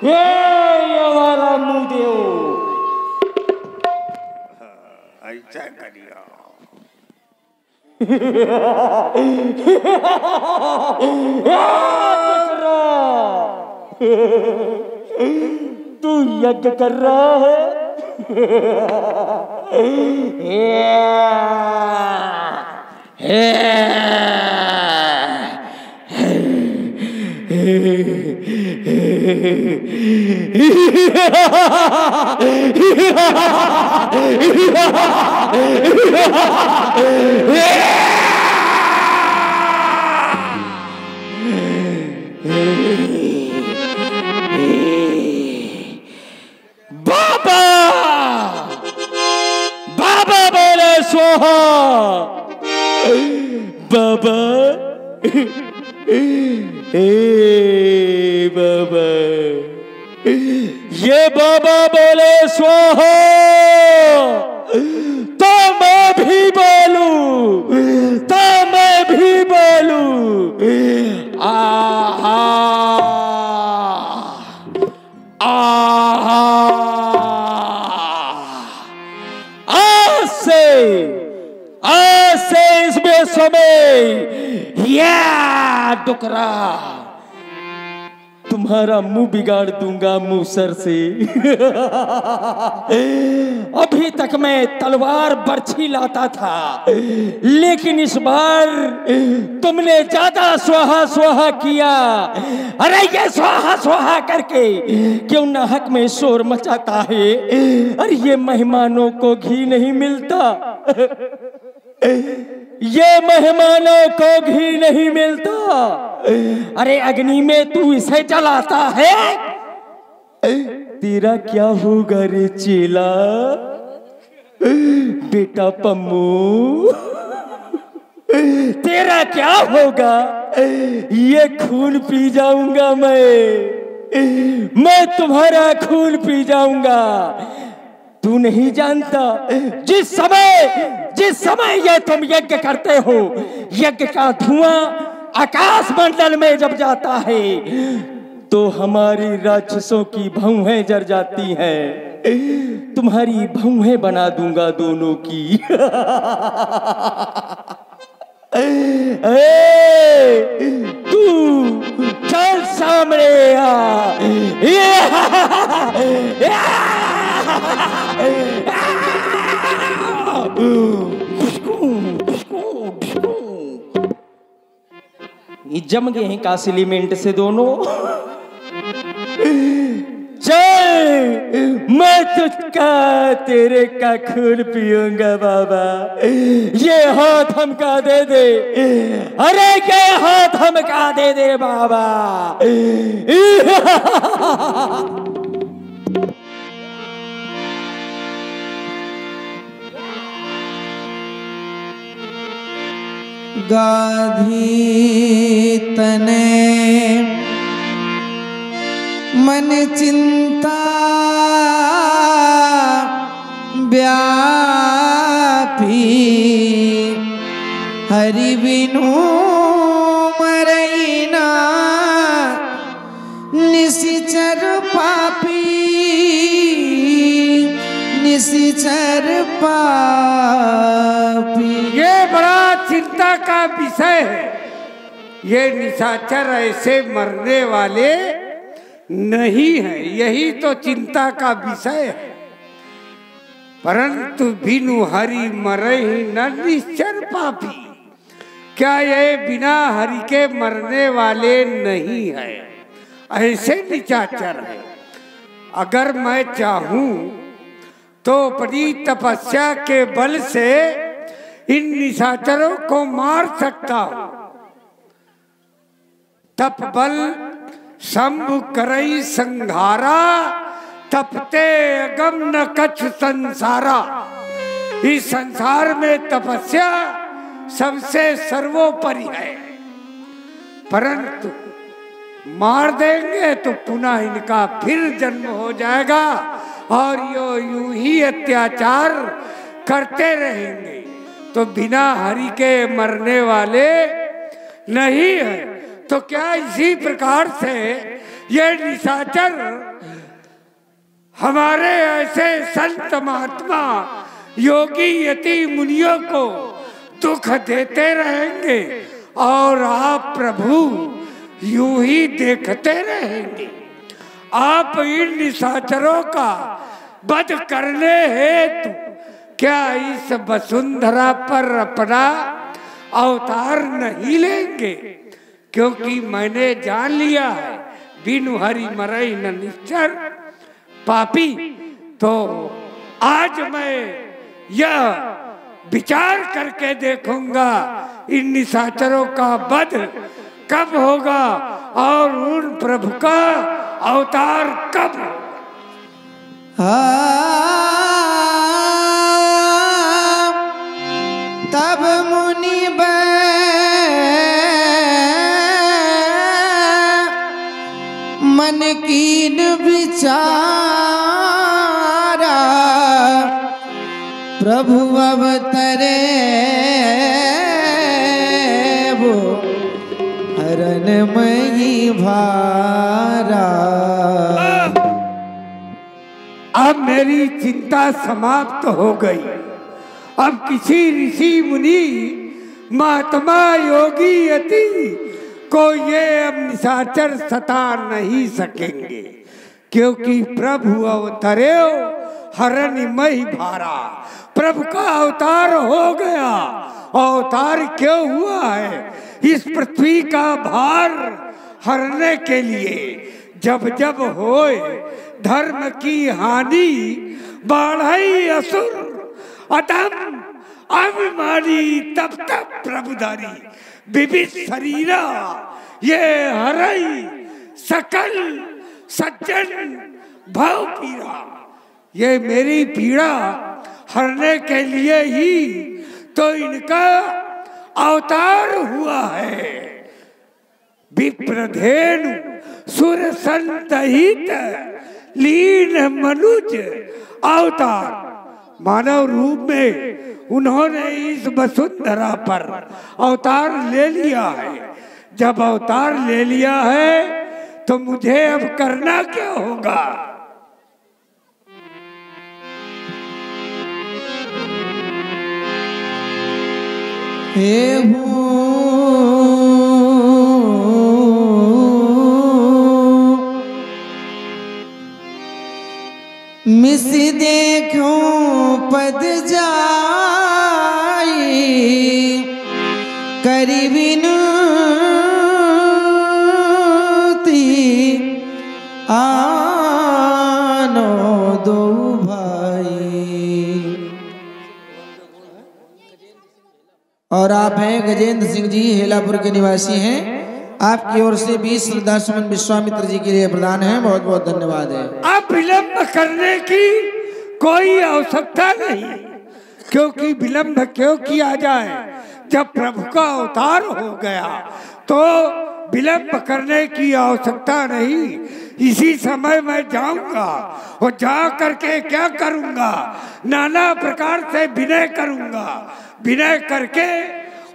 ये वाला मुंह दे ऐसा करिया तू यज्ञ कर रहा है। बाबा बाबा बोले स्वाहा। बाबा बाबा ये बाबा बोले स्वाहा तो मैं भी बोलूं, तो मैं भी बोलूं। आहा आहा आज से इसमें समय या डुकरा तुम्हारा मुंह बिगाड़ दूंगा मूसर से। अभी तक मैं तलवार बर्छी लाता था, लेकिन इस बार तुमने ज्यादा स्वाहा स्वाहा किया। अरे ये स्वाहा स्वाहा करके क्यों ना हक में शोर मचाता है। अरे ये मेहमानों को घी नहीं मिलता, ये मेहमानों को घी नहीं मिलता। अरे अग्नि में तू इसे जलाता है। तेरा क्या होगा रे चेला, बेटा पम्मू तेरा क्या होगा। ये खून पी जाऊंगा मैं तुम्हारा खून पी जाऊंगा। तू नहीं जानता जिस समय ये तुम यज्ञ करते हो, यज्ञ का धुआं आकाश मंडल में जब जाता है तो हमारी राक्षसों की भौहें जर जाती हैं। तुम्हारी भौहें बना दूंगा दोनों की। तू चल सामने आ। ये जम गए हैं कासिलीमेंट से दोनों। चल मैं तुझका तेरे का खून पीऊंगा बाबा। ये हाथ हमका दे दे। अरे ये हाथ हमका दे दे बाबा। गाधी तने मन चिंता व्यापी, हरि बिनु मरैना निशिचर पापी, निशिचर पापी। ये बड़ा चिंता का विषय है। ये निशाचर ऐसे मरने वाले नहीं है, यही तो चिंता का विषय है। परंतु बिनु हरि मरहि न निश्चर पापी। क्या ये बिना हरि के मरने वाले नहीं है? ऐसे निशाचर है। अगर मैं चाहूं तो अपनी तपस्या के बल से इन निशाचरों को मार सकता हूं। तप बल शंभु करई संघारा, तपते अगम न कछ संसारा। इस संसार में तपस्या सबसे सर्वोपरि है। परंतु मार देंगे तो पुनः इनका फिर जन्म हो जाएगा और यो यूं ही अत्याचार करते रहेंगे। तो बिना हरि के मरने वाले नहीं है। तो क्या इसी प्रकार से ये निशाचर हमारे ऐसे संत महात्मा योगी यति मुनियों को दुख देते रहेंगे और आप प्रभु यूं ही देखते रहेंगे? आप इन निशाचरों का वध करने हेतु क्या इस वसुंधरा पर अपना अवतार नहीं लेंगे? क्योंकि मैंने जान लिया है बिनु हरि मरई न निश्चर पापी। तो आज मैं यह विचार करके देखूंगा इन निशाचरों का वध कब होगा और उन प्रभु का अवतार कब। तब मुनि मन कीन विचारा प्रभु अवतरे वो हरणमयी भारा। अब मेरी चिंता समाप्त हो गई। अब किसी ऋषि मुनि महात्मा योगी यति को ये अब निशाचर सता नहीं सकेंगे, क्योंकि प्रभु अवतरे हरणमयी भारा। प्रभु का अवतार हो गया। अवतार क्यों हुआ है? इस पृथ्वी का भार हरने के लिए। जब जब होए धर्म की हानि बढ़ई असुर अधम अभिमानी, तब तब प्रभुधारी विविध शरीरा ये हरई सकल सज्जन भव पीड़ा। ये मेरी पीड़ा हरने के लिए ही तो इनका अवतार हुआ है। विप्रधेनु सुर संतहित लीन मनुज अवतार। मानव रूप में उन्होंने इस वसुंधरा पर अवतार ले लिया है। जब अवतार ले लिया है तो मुझे अब करना क्या होगा? हे मिस देखो पद जाई करी विनती आनो दो भाई। और आप हैं गजेंद्र सिंह जी, हेलापुर के निवासी हैं। आपकी ओर से 20 श्रद्धा सुमन विश्वामित्र जी के लिए प्रदान है। बहुत बहुत धन्यवाद है। अब विलंब करने की कोई आवश्यकता नहीं, क्योंकि विलंब क्यों किया जाए? जब प्रभु का अवतार हो गया तो विलंब करने की आवश्यकता नहीं। इसी समय मैं जाऊंगा और जा करके क्या करूंगा? नाना प्रकार से विनय करूंगा। विनय करके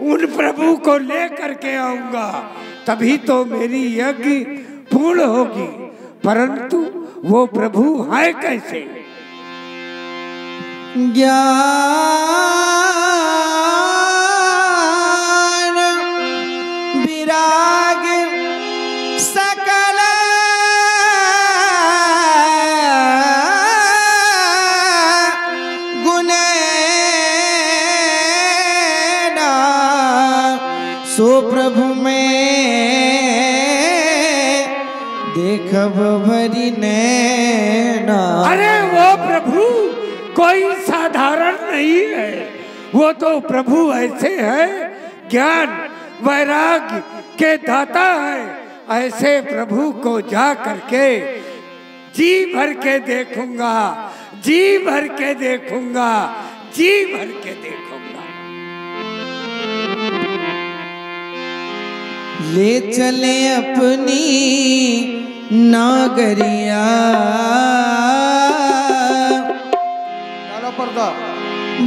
उन प्रभु को ले करके आऊंगा, तभी तो मेरी यज्ञ पूर्ण होगी। परंतु वो प्रभु है कैसे? ज्ञान विराग सकल गुणेना सो प्रभु में देखब भरी नैना। अरे वो प्रभु कोई साधारण नहीं है। वो तो प्रभु ऐसे है, ज्ञान वैराग्य के दाता है। ऐसे प्रभु को जा करके जी भर के देखूंगा, जी भर के देखूंगा, जी भर के देखूंगा। ले चले अपनी नागरिया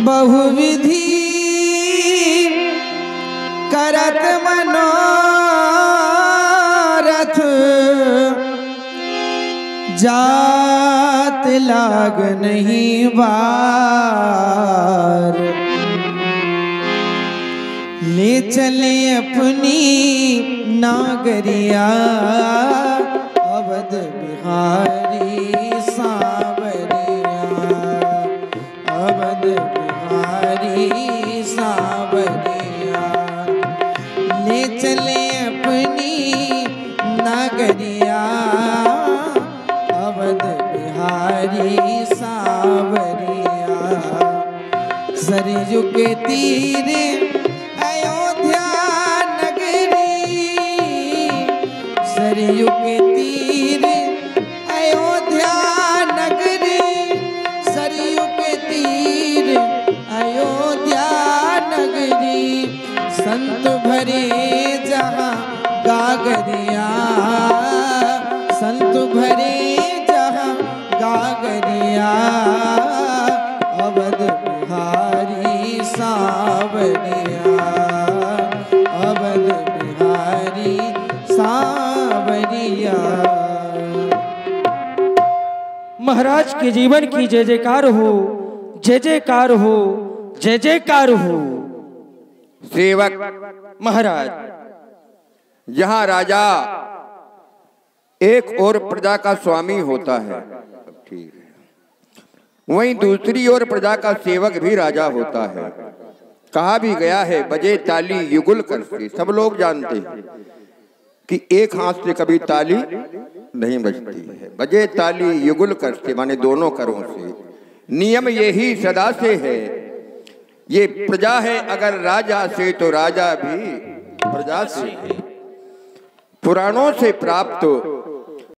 बहुविधि करत मनोरथ जात लाग नहीं बार, ले चले अपनी नागरिया अवध बिहारी सांवरिया, अवध बिहारी सांवरिया, ले चले अपनी नागरिया अवध बिहारी सांवरिया। सरयू के तीरे अयोध्या नगरी, सरयू के तीरे अयोध्या नगरी, सरयू के तीर अयोध्या नगरी, संत भरे जहाँ गागरिया, संत भरे जहाँ गागरिया अवध बिहारी सांवरिया, अवध बिहारी सांवरिया। महाराज के जीवन की जय जयकार हो, जय जयकार हो, जय जयकार हो। सेवक महाराज, यहाँ राजा एक और प्रजा का स्वामी होता है, ठीक है, वहीं दूसरी ओर प्रजा का सेवक भी राजा होता है। कहा भी गया है बजे ताली युगुल करके। सब लोग जानते हैं कि एक हाथ से कभी ताली नहीं बजती है, बजे ताली युगुल करके माने दोनों करों से। नियम यही सदा से है, ये प्रजा है अगर राजा से तो राजा भी प्रजा से है। पुराणों से प्राप्त